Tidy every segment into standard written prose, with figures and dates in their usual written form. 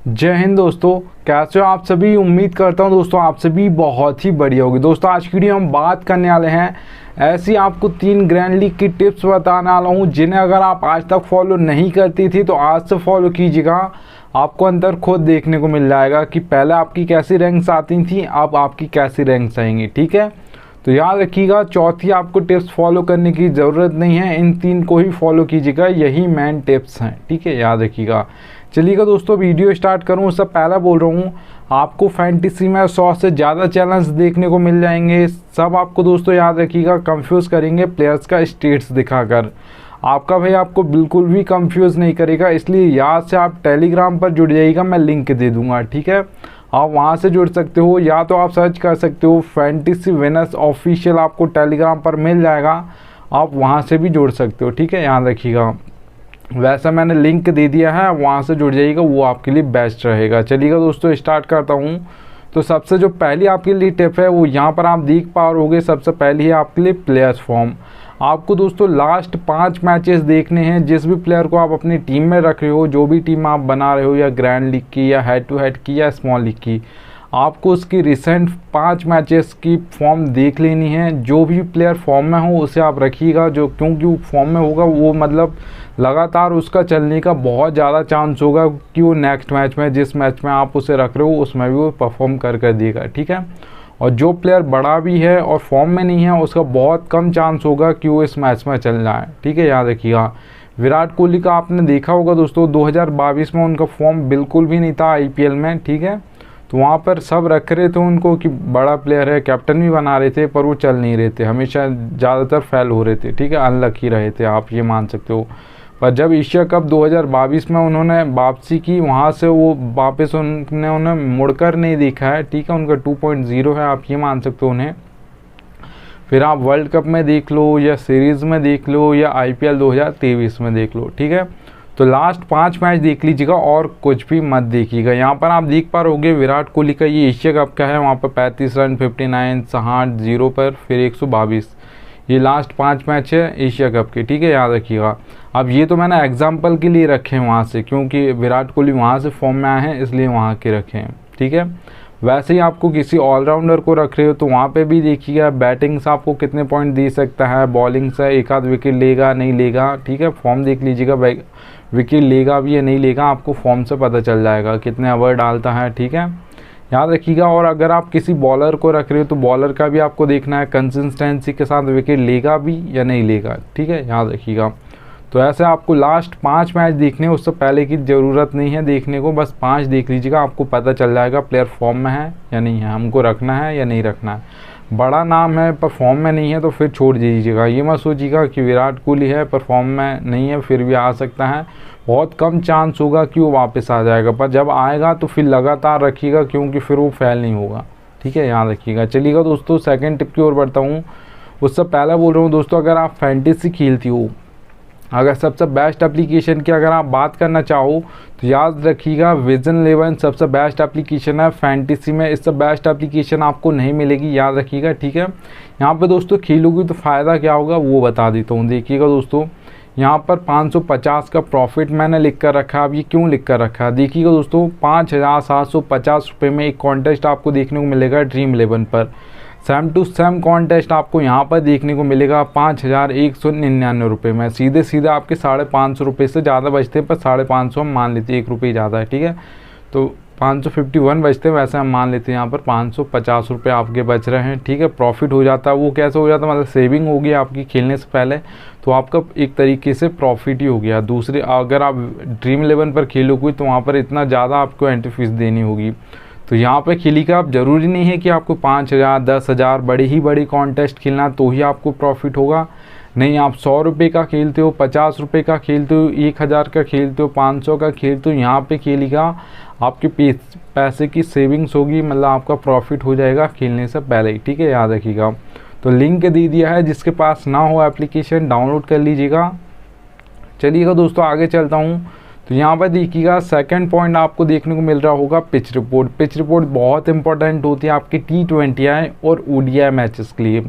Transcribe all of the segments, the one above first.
जय हिंद दोस्तों, कैसे हो आप सभी। उम्मीद करता हूं दोस्तों आप सभी बहुत ही बढ़िया होगी। दोस्तों आज की वीडियो हम बात करने वाले हैं ऐसी आपको 3 ग्रैंड लीग की टिप्स बताने वाला हूं जिन्हें अगर आप आज तक फॉलो नहीं करती थी तो आज से फॉलो कीजिएगा। आपको अंतर खुद देखने को मिल जाएगा कि पहले आपकी कैसी रैंक्स आती थी, अब आपकी कैसी रैंक्स आएंगी। ठीक है, तो याद रखिएगा चौथी आपको टिप्स फॉलो करने की ज़रूरत नहीं है, इन 3 को ही फॉलो कीजिएगा, यही मेन टिप्स हैं। ठीक है, याद रखिएगा। चलिएगा दोस्तों वीडियो स्टार्ट करूँ उससे पहले बोल रहा हूँ आपको फैंटेसी में 100 से ज़्यादा चैलेंज देखने को मिल जाएंगे। सब आपको दोस्तों याद रखिएगा कंफ्यूज करेंगे प्लेयर्स का स्टेट्स दिखाकर। आपका भाई आपको बिल्कुल भी कंफ्यूज नहीं करेगा, इसलिए याद से आप टेलीग्राम पर जुड़ जाइएगा, मैं लिंक दे दूंगा। ठीक है, आप वहां से जुड़ सकते हो या तो आप सर्च कर सकते हो फैंटेसी विनर्स ऑफिशियल, आपको टेलीग्राम पर मिल जाएगा, आप वहां से भी जुड़ सकते हो। ठीक है, याद रखिएगा। वैसा मैंने लिंक दे दिया है, वहाँ से जुड़ जाइएगा, वो आपके लिए बेस्ट रहेगा। चलिएगा दोस्तों स्टार्ट करता हूँ। तो सबसे जो पहली आपके लिए टिप है वो यहाँ पर आप देख पा रहे होगे। सबसे पहली है आपके लिए प्लेयर्स फॉर्म। आपको दोस्तों लास्ट 5 मैचेस देखने हैं, जिस भी प्लेयर को आप अपनी टीम में रख रहे हो, जो भी टीम आप बना रहे हो, या ग्रैंड लीग की या हेड टू हेड की या स्मॉल लीग की, आपको उसकी रिसेंट 5 मैचेस की फॉर्म देख लेनी है। जो भी प्लेयर फॉर्म में हो उसे आप रखिएगा, जो क्योंकि वो फॉर्म में होगा वो मतलब लगातार उसका चलने का बहुत ज़्यादा चांस होगा कि वो नेक्स्ट मैच में, जिस मैच में आप उसे रख रहे हो उसमें भी वो परफॉर्म कर देगा। ठीक है, और जो प्लेयर बड़ा भी है और फॉर्म में नहीं है उसका बहुत कम चांस होगा कि वो इस मैच में चल जाए। ठीक है, याद रखिएगा। विराट कोहली का आपने देखा होगा दोस्तों 2022 में उनका फॉर्म बिल्कुल भी नहीं था आईपीएल में। ठीक है, तो वहाँ पर सब रख रहे थे उनको कि बड़ा प्लेयर है, कैप्टन भी बना रहे थे, पर वो चल नहीं रहे थे, हमेशा ज़्यादातर फेल हो रहे थे। ठीक है, अनलकी रहे थे, आप ये मान सकते हो। पर जब एशिया कप 2022 में उन्होंने वापसी की, वहाँ से वो वापस उन्हें मुड़कर नहीं देखा है। ठीक है, उनका 2.0 है, आप ये मान सकते हो उन्हें। फिर आप वर्ल्ड कप में देख लो या सीरीज़ में देख लो या आईपीएल 2023 में देख लो। ठीक है, तो लास्ट 5 मैच देख लीजिएगा और कुछ भी मत देखिएगा। यहाँ पर आप देख पा रहोगे विराट कोहली का ये एशिया कप का है, वहाँ पर 35 रन, 59, 60, 0 पर, फिर 122। ये लास्ट 5 मैच है एशिया कप के। ठीक है, याद रखिएगा। अब ये तो मैंने एग्जाम्पल के लिए रखे हैं वहाँ से, क्योंकि विराट कोहली वहाँ से फॉर्म में आए हैं इसलिए वहाँ के रखे हैं। ठीक है, वैसे ही आपको किसी ऑलराउंडर को रख रहे हो तो वहाँ पे भी देखिएगा बैटिंग से आपको कितने पॉइंट दे सकता है, बॉलिंग से एक आध विकेट लेगा नहीं लेगा। ठीक है, फॉर्म देख लीजिएगा, विकेट लेगा भी या नहीं लेगा, आपको फॉर्म से पता चल जाएगा, कितने ओवर डालता है। ठीक है, याद रखिएगा। और अगर आप किसी बॉलर को रख रहे हो तो बॉलर का भी आपको देखना है कंसिस्टेंसी के साथ विकेट लेगा भी या नहीं लेगा। ठीक है, याद रखिएगा। तो ऐसे आपको लास्ट 5 मैच देखने, उससे पहले की ज़रूरत नहीं है देखने को, बस 5 देख लीजिएगा, आपको पता चल जाएगा प्लेयर फॉर्म में है या नहीं है, हमको रखना है या नहीं रखना है। बड़ा नाम है पर फॉर्म में नहीं है तो फिर छोड़ दीजिएगा। ये मत सोचिएगा कि विराट कोहली है पर फॉर्म में नहीं है फिर भी आ सकता है, बहुत कम चांस होगा कि वो वापस आ जाएगा, पर जब आएगा तो फिर लगातार रखिएगा, क्योंकि फिर वो फेल नहीं होगा। ठीक है, याद रखिएगा। चलिएगा दोस्तों सेकंड टिप की ओर बढ़ता हूँ। उससे पहले बोल रहा हूँ दोस्तों, अगर आप फैंटेसी खेलती हो, अगर सबसे बेस्ट एप्लीकेशन की अगर आप बात करना चाहो तो याद रखिएगा विजन 11 सबसे बेस्ट एप्लीकेशन है फैंटेसी में। इससे बेस्ट एप्लीकेशन आपको नहीं मिलेगी, याद रखिएगा। ठीक है, यहाँ पे दोस्तों खेलोगी तो फ़ायदा क्या होगा वो बता देता हूँ। देखिएगा दोस्तों, यहाँ पर 550 का प्रॉफिट मैंने लिख कर रखा है। अब ये क्यों लिख कर रखा है देखिएगा दोस्तों, 5750 रुपये में एक कॉन्टेस्ट आपको देखने को मिलेगा ड्रीम 11 पर। सेम टू सेम कॉन्टेस्ट आपको यहाँ पर देखने को मिलेगा 5199 रुपये में। सीधे सीधे आपके 550 रुपये से ज़्यादा बचते हैं, पर 550 हम मान लेते हैं, 1 रुपये ज़्यादा है। ठीक है, तो 551 बचते हैं, वैसे हम मान लेते हैं यहाँ पर 550 रुपये आपके बच रहे हैं। ठीक है, प्रॉफिट हो जाता है। वो कैसे हो जाता है, मतलब सेविंग होगी आपकी खेलने से पहले, तो आपका एक तरीके से प्रॉफिट ही हो गया। दूसरे अगर आप ड्रीम 11 पर खेलोगे तो वहाँ पर इतना ज़्यादा आपको एंट्री फीस देनी होगी। तो यहाँ पे खेलिएगा आप, ज़रूरी नहीं है कि आपको 5000, 10,000 बड़ी कॉन्टेस्ट खेलना तो ही आपको प्रॉफिट होगा। नहीं, आप 100 रुपये का खेलते हो, 50 रुपये का खेलते हो, 1000 का खेलते हो, 500 का खेलते हो, यहाँ पे खेलिएगा आपके पैसे की सेविंग्स होगी, मतलब आपका प्रॉफिट हो जाएगा खेलने से पहले ही। ठीक है, याद रखिएगा। तो लिंक दे दिया है, जिसके पास ना हो एप्लीकेशन डाउनलोड कर लीजिएगा। चलिएगा दोस्तों आगे चलता हूँ। तो यहाँ पर देखिएगा सेकंड पॉइंट आपको देखने को मिल रहा होगा पिच रिपोर्ट। पिच रिपोर्ट बहुत इंपॉर्टेंट होती है आपकी T20 और ODI मैचेस के लिए।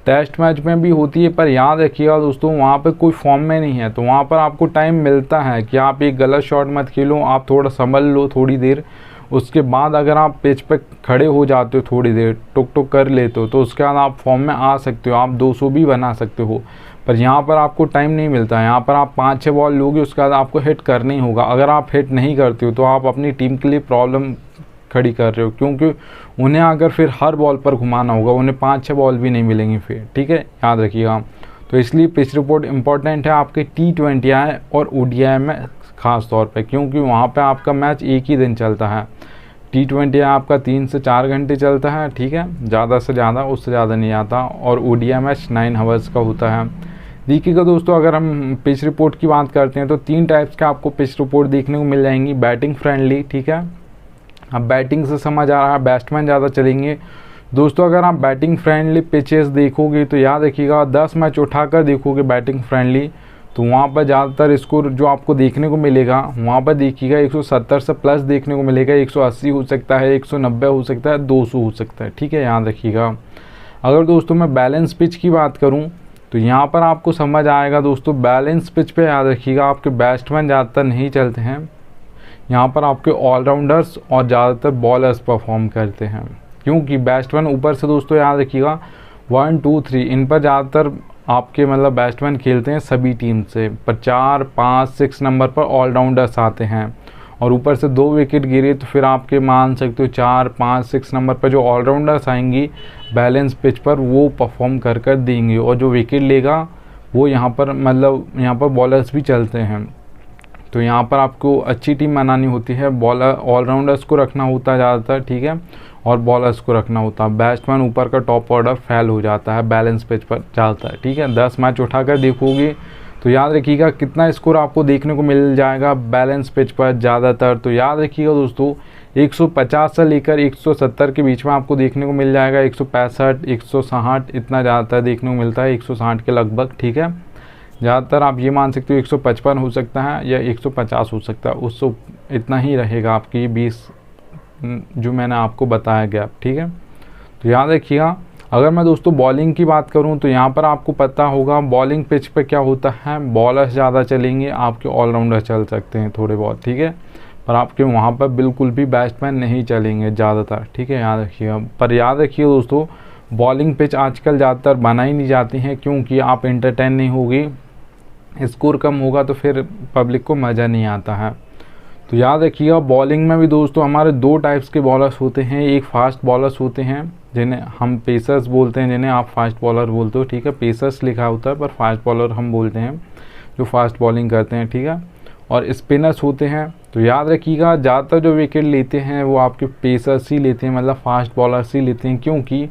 टेस्ट मैच में भी होती है, पर याद रखिएगा दोस्तों वहाँ पे कोई फॉर्म में नहीं है तो वहाँ पर आपको टाइम मिलता है कि आप एक गलत शॉट मत खेलो, आप थोड़ा संभल लो थोड़ी देर, उसके बाद अगर आप पिच पे खड़े हो जाते हो थोड़ी देर टुक टुक कर लेते हो तो उसके बाद आप फॉर्म में आ सकते हो, आप 200 भी बना सकते हो। पर यहाँ पर आपको टाइम नहीं मिलता है, यहाँ पर आप 5-6 बॉल लोगे उसके बाद आपको हिट करना ही होगा। अगर आप हिट नहीं करते हो तो आप अपनी टीम के लिए प्रॉब्लम खड़ी कर रहे हो, क्योंकि उन्हें अगर फिर हर बॉल पर घुमाना होगा, उन्हें 5-6 बॉल भी नहीं मिलेंगी फिर, ठीक है, याद रखिएगा। तो इसलिए पिच रिपोर्ट इंपॉर्टेंट है आपके T20 और ODI में ख़ास तौर पे, क्योंकि वहाँ पे आपका मैच एक ही दिन चलता है। T20 आपका 3 से 4 घंटे चलता है, ठीक है, ज़्यादा से ज़्यादा, उससे ज़्यादा नहीं आता, और ODI मैच 9 आवर्स का होता है। देखिएगा दोस्तों, अगर हम पिच रिपोर्ट की बात करते हैं तो 3 टाइप्स का आपको पिच रिपोर्ट देखने को मिल जाएंगी। बैटिंग फ्रेंडली, ठीक है, अब बैटिंग से समझ आ रहा है बैट्समैन ज़्यादा चलेंगे। दोस्तों अगर आप बैटिंग फ्रेंडली पिचेस देखोगे तो याद रखिएगा 10 मैच उठाकर देखोगे बैटिंग फ्रेंडली, तो वहाँ पर ज़्यादातर स्कोर जो आपको देखने को मिलेगा वहाँ पर देखिएगा 170 से प्लस देखने को मिलेगा, 180 हो सकता है, 190 हो सकता है, 200 हो सकता है, ठीक है, याद रखिएगा। अगर दोस्तों मैं बैलेंस पिच की बात करूँ तो यहाँ पर आपको समझ आएगा दोस्तों, बैलेंस पिच पे याद रखिएगा आपके बैट्समैन ज़्यादातर नहीं चलते हैं, यहाँ पर आपके ऑलराउंडर्स और ज़्यादातर बॉलर्स परफॉर्म करते हैं, क्योंकि बैट्समैन ऊपर से दोस्तों याद रखिएगा 1, 2, 3 इन पर ज़्यादातर आपके मतलब बैट्समैन खेलते हैं सभी टीम से, पर 4, 5, 6 नंबर पर ऑलराउंडर्स आते हैं, और ऊपर से 2 विकेट गिरे तो फिर आपके मान सकते हो 4, 5, 6 नंबर पर जो ऑलराउंडर्स आएंगी बैलेंस पिच पर वो परफॉर्म कर देंगे, और जो विकेट लेगा वो यहाँ पर मतलब यहाँ पर बॉलर्स भी चलते हैं। तो यहाँ पर आपको अच्छी टीम बनानी होती है, बॉलर ऑलराउंडर्स को रखना होता है ज़्यादातर, ठीक है, और बॉलर्स को रखना होता है। बैट्समैन ऊपर का टॉप ऑर्डर फेल हो जाता है, बैलेंस पिच पर चलता है, ठीक है। 10 मैच उठाकर देखोगे तो याद रखिएगा कितना स्कोर आपको देखने को मिल जाएगा बैलेंस पिच पर ज़्यादातर। तो याद रखिएगा दोस्तों 150 से लेकर 170 के बीच में आपको देखने को मिल जाएगा, 165, 160 इतना ज़्यादातर देखने को मिलता है, 160 के लगभग, ठीक है। ज़्यादातर आप ये मान सकते हो 155 हो सकता है या 150 हो सकता है, उससे इतना ही रहेगा आपकी 20 जो मैंने आपको बताया गया, ठीक है। तो याद रखिएगा। अगर मैं दोस्तों बॉलिंग की बात करूं तो यहाँ पर आपको पता होगा बॉलिंग पिच पे क्या होता है, बॉलर्स ज़्यादा चलेंगे, आपके ऑलराउंडर चल सकते हैं थोड़े बहुत, ठीक है, पर आपके वहाँ पर बिल्कुल भी बैट्समैन नहीं चलेंगे ज़्यादातर, ठीक है, याद रखिएगा। पर याद रखिए दोस्तों बॉलिंग पिच आजकल ज़्यादातर बनाई नहीं जाती हैं, क्योंकि आप एंटरटेन नहीं होगी, स्कोर कम होगा तो फिर पब्लिक को मज़ा नहीं आता है। तो याद रखिएगा बॉलिंग में भी दोस्तों हमारे 2 टाइप्स के बॉलर्स होते हैं, एक फास्ट बॉलर्स होते हैं जिन्हें हम पेसर्स बोलते हैं, जिन्हें आप फास्ट बॉलर बोलते हो, ठीक है, पेसर्स लिखा होता है पर फास्ट बॉलर हम बोलते हैं जो फास्ट बॉलिंग करते हैं, ठीक है, और स्पिनर्स होते हैं। तो याद रखिएगा ज़्यादातर जो विकेट लेते हैं वो आपके पेसर्स ही लेते हैं, मतलब फास्ट बॉलर्स ही लेते हैं, क्योंकि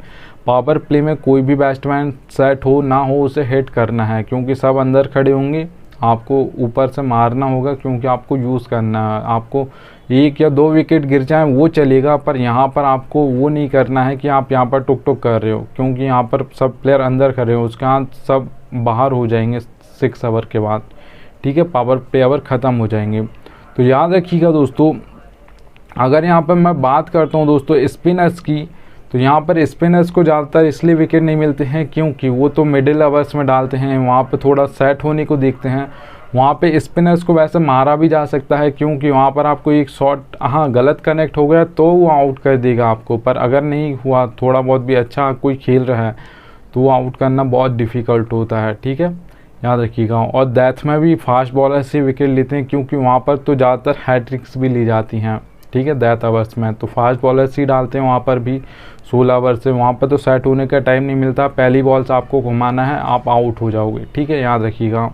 पावर प्ले में कोई भी बैट्समैन सेट हो ना हो उसे हिट करना है, क्योंकि सब अंदर खड़े होंगे, आपको ऊपर से मारना होगा, क्योंकि आपको यूज़ करना है, आपको 1 या 2 विकेट गिर जाएं वो चलेगा, पर यहाँ पर आपको वो नहीं करना है कि आप यहाँ पर टुक टुक कर रहे हो, क्योंकि यहाँ पर सब प्लेयर अंदर खड़े हो, उसके बाद सब बाहर हो जाएंगे 6 ओवर के बाद, ठीक है, पावर प्ले ओवर ख़त्म हो जाएंगे। तो याद रखिएगा दोस्तों, अगर यहाँ पर मैं बात करता हूँ दोस्तों स्पिनर्स की, तो यहाँ पर स्पिनर्स को ज़्यादातर इसलिए विकेट नहीं मिलते हैं क्योंकि वो तो मिडिल ओवर्स में डालते हैं, वहाँ पे थोड़ा सेट होने को देखते हैं। वहाँ पे स्पिनर्स को वैसे मारा भी जा सकता है, क्योंकि वहाँ पर आपको एक शॉट गलत कनेक्ट हो गया तो वो आउट कर देगा आपको, पर अगर नहीं हुआ, थोड़ा बहुत भी अच्छा कोई खेल रहा है तो वो आउट करना बहुत डिफ़िकल्ट होता है, ठीक है, याद रखिएगा। और डेथ में भी फास्ट बॉलर से विकेट लेते हैं, क्योंकि वहाँ पर तो ज़्यादातर हैट्रिक्स भी ली जाती हैं, ठीक है, डेथ ओवर्स में तो फास्ट बॉलर्स ही डालते हैं वहाँ पर भी 16 ओवर से, वहाँ पर तो सेट होने का टाइम नहीं मिलता, पहली बॉल से आपको घुमाना है, आप आउट हो जाओगे, ठीक है, याद रखिएगा।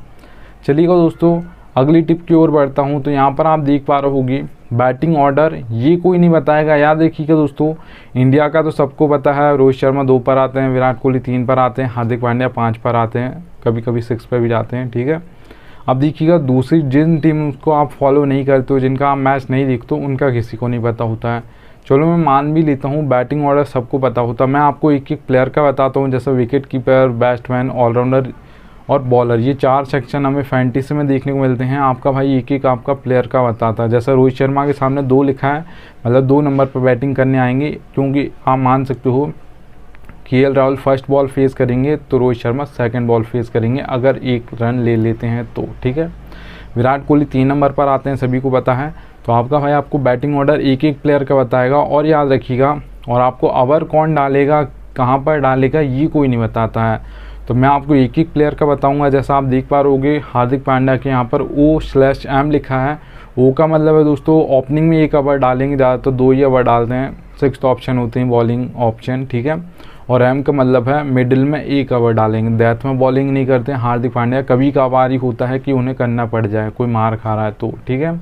चलिएगा दोस्तों अगली टिप की ओर बढ़ता हूँ। तो यहाँ पर आप देख पा रहे होगी बैटिंग ऑर्डर ये कोई नहीं बताएगा, याद रखिएगा दोस्तों, इंडिया का तो सबको पता है, रोहित शर्मा 2 पर आते हैं, विराट कोहली 3 पर आते हैं, हार्दिक पांड्या 5 पर आते हैं, कभी कभी 6 पर भी जाते हैं, ठीक है। अब देखिएगा दूसरी जिन टीम को आप फॉलो नहीं करते हो, जिनका आप मैच नहीं देखते हो, उनका किसी को नहीं पता होता है। चलो मैं मान भी लेता हूँ बैटिंग ऑर्डर सबको पता होता है, मैं आपको एक एक प्लेयर का बताता हूँ, जैसे विकेट कीपर, बैट्समैन, ऑलराउंडर और बॉलर, ये 4 सेक्शन हमें फैंटेसी में देखने को मिलते हैं। आपका भाई एक एक आपका प्लेयर का बताता है, जैसे रोहित शर्मा के सामने 2 लिखा है, मतलब 2 नंबर पर बैटिंग करने आएंगे, क्योंकि आप मान सकते हो KL Rahul first ball face करेंगे तो Rohit Sharma second ball face करेंगे अगर 1 रन ले लेते हैं तो, ठीक है। विराट कोहली 3 नंबर पर आते हैं, सभी को पता है। तो आपका भाई आपको बैटिंग ऑर्डर एक एक प्लेयर का बताएगा और याद रखिएगा, और आपको ओवर कौन डालेगा, कहाँ पर डालेगा, ये कोई नहीं बताता है। तो मैं आपको एक एक प्लेयर का बताऊंगा। जैसा आप देख पा रहोगे हार्दिक पांड्या के यहाँ पर O/M लिखा है। O का मतलब है दोस्तों ओपनिंग में 1 ओवर डालेंगे, ज़्यादातर 2 ही ओवर डालते हैं, 6th ऑप्शन होते हैं बॉलिंग ऑप्शन, ठीक है। और M का मतलब है मिडिल में 1 ओवर डालेंगे, डेथ में बॉलिंग नहीं करते हैं हार्दिक पांड्या। कभी कभार ही होता है कि उन्हें करना पड़ जाए, कोई मार खा रहा है तो, ठीक है।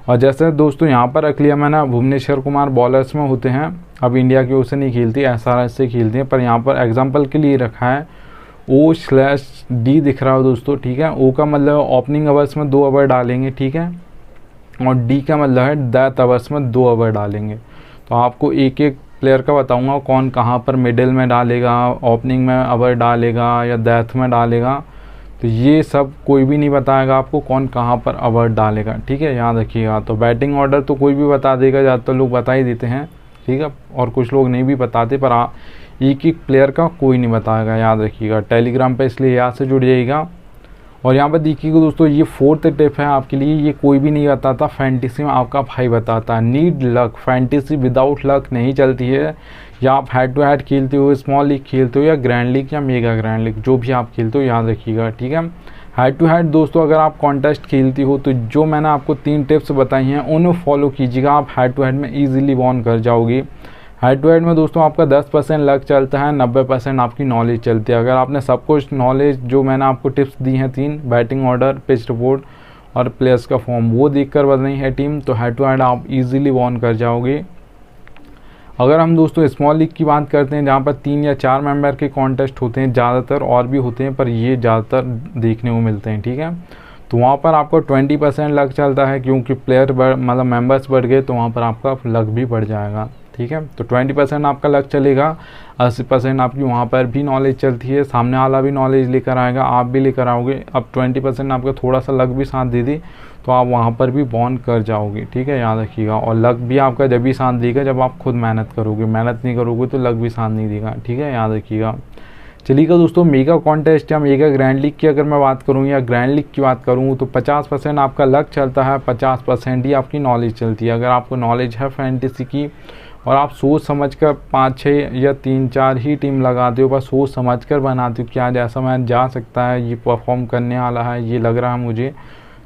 और जैसे दोस्तों यहाँ पर रख लिया मैंने, भुवनेश्वर कुमार बॉलर्स में होते हैं, अब इंडिया की ओर से नहीं खेलती, SRH से खेलती हैं, पर यहाँ पर एग्जाम्पल के लिए रखा है O/D दिख रहा हो दोस्तों, ठीक है। O का मतलब ओपनिंग ओवर्स में 2 ओवर डालेंगे, ठीक है। और D का मतलब है डेथ ओवर्स में 2 ओवर डालेंगे। तो आपको एक एक प्लेयर का बताऊंगा कौन कहाँ पर मिडिल में डालेगा, ओपनिंग में ओवर डालेगा या डेथ में डालेगा। तो ये सब कोई भी नहीं बताएगा आपको कौन कहाँ पर ओवर डालेगा, ठीक है, याद रखिएगा। तो बैटिंग ऑर्डर तो कोई भी बता देगा, ज़्यादातर लोग बता ही देते हैं, ठीक है, और कुछ लोग नहीं भी बताते, पर एक एक प्लेयर का कोई नहीं बताएगा, याद रखिएगा। टेलीग्राम पे इसलिए यहाँ से जुड़ जाइएगा। और यहाँ पर देखिएगा दोस्तों, ये 4th टिप है आपके लिए, ये कोई भी नहीं बताता, फैंटेसी में आपका भाई बताता है। Need luck, fantasy without luck नहीं चलती है। या आप हेड टू हेड खेलते हो, स्मॉल लीग खेलते हो, या ग्रैंड लीग या मेगा ग्रैंड लीग, जो भी आप खेलते हो, याद रखिएगा, ठीक है। हेड टू हेड दोस्तों अगर आप कॉन्टेस्ट खेलती हो तो जो मैंने आपको 3 टिप्स बताई हैं उन्हें फॉलो कीजिएगा, आप हेड टू हेड में ईजिली वॉन कर जाओगी। हेड टू हेड में दोस्तों आपका 10% लक चलता है, 90% आपकी नॉलेज चलती है। अगर आपने सब कुछ नॉलेज जो मैंने आपको टिप्स दी हैं 3, बैटिंग ऑर्डर, पिच रिपोर्ट और प्लेयर्स का फॉर्म, वो देखकर बनाई है टीम, तो हेड टू हेड आप इजीली वॉन कर जाओगे। अगर हम दोस्तों स्मॉल लीग की बात करते हैं, जहाँ पर 3 या 4 मेंबर के कॉन्टेस्ट होते हैं, ज़्यादातर और भी होते हैं पर ये ज़्यादातर देखने को मिलते हैं, ठीक है। तो वहाँ पर आपको 20% लक चलता है, क्योंकि प्लेयर मतलब मेंबर्स बढ़ गए तो वहाँ पर आपका लक भी बढ़ जाएगा, ठीक है। तो 20% आपका लक चलेगा, 80% आपकी वहाँ पर भी नॉलेज चलती है, सामने वाला भी नॉलेज लेकर आएगा, आप भी लेकर आओगे। अब 20% आपका थोड़ा सा लक भी साथ दे दी तो आप वहाँ पर भी बॉन्ड कर जाओगे, ठीक है, याद रखिएगा। और लक भी आपका जब भी साथ देगा जब आप खुद मेहनत करोगे, मेहनत नहीं करोगे तो लक भी साथ नहीं देगा, ठीक है, याद रखिएगा। चलिएगा दोस्तों, मेगा कॉन्टेस्ट या मेगा ग्रैंड लीग की अगर मैं बात करूँ या ग्रैंड लीग की बात करूँ तो 50% आपका लक चलता है, 50% ही आपकी नॉलेज चलती है। अगर आपको नॉलेज है फैंटेसी की और आप सोच समझकर 5-6 या 3-4 ही टीम लगाते हो, बस सोच समझकर बनाते हो कि आज ऐसा मैच जा सकता है, ये परफॉर्म करने वाला है, ये लग रहा है मुझे,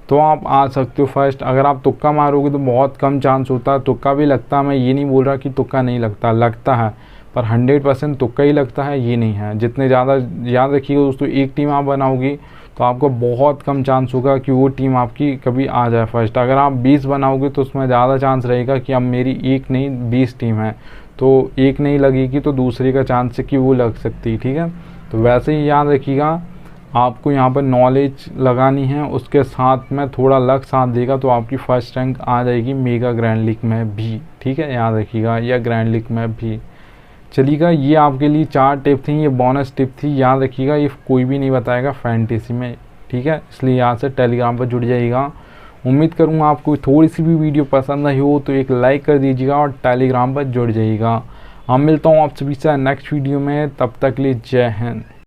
तो आप आ सकते हो फर्स्ट। अगर आप तुक्का मारोगे तो बहुत कम चांस होता है, तुक्का भी लगता है, मैं ये नहीं बोल रहा कि तुक्का नहीं लगता, लगता है, पर 100% तुक्का ही लगता है ये नहीं है। जितने ज़्यादा, याद रखिएगा दोस्तों, एक टीम आप बनाओगी तो आपको बहुत कम चांस होगा कि वो टीम आपकी कभी आ जाए फर्स्ट। अगर आप 20 बनाओगे तो उसमें ज़्यादा चांस रहेगा कि अब मेरी एक नहीं 20 टीम है, तो एक नहीं लगेगी तो दूसरे का चांस है कि वो लग सकती है, ठीक है। तो वैसे ही याद रखिएगा, आपको यहाँ पर नॉलेज लगानी है, उसके साथ में थोड़ा लक साथ देगा तो आपकी फर्स्ट रैंक आ जाएगी मेगा ग्रैंड लीग में भी, ठीक है, याद रखिएगा, या ग्रैंड लीग में भी। चलिएगा, ये आपके लिए 4 टिप थी, ये बोनस टिप थी, याद रखिएगा, ये कोई भी नहीं बताएगा फैंटेसी में, ठीक है। इसलिए यहाँ से टेलीग्राम पर जुड़ जाइएगा। उम्मीद करूँगा आपको थोड़ी सी भी वीडियो पसंद आई हो तो एक लाइक कर दीजिएगा और टेलीग्राम पर जुड़ जाइएगा। हम मिलता हूँ आप सभी से नेक्स्ट वीडियो में, तब तक के लिए जय हिंद।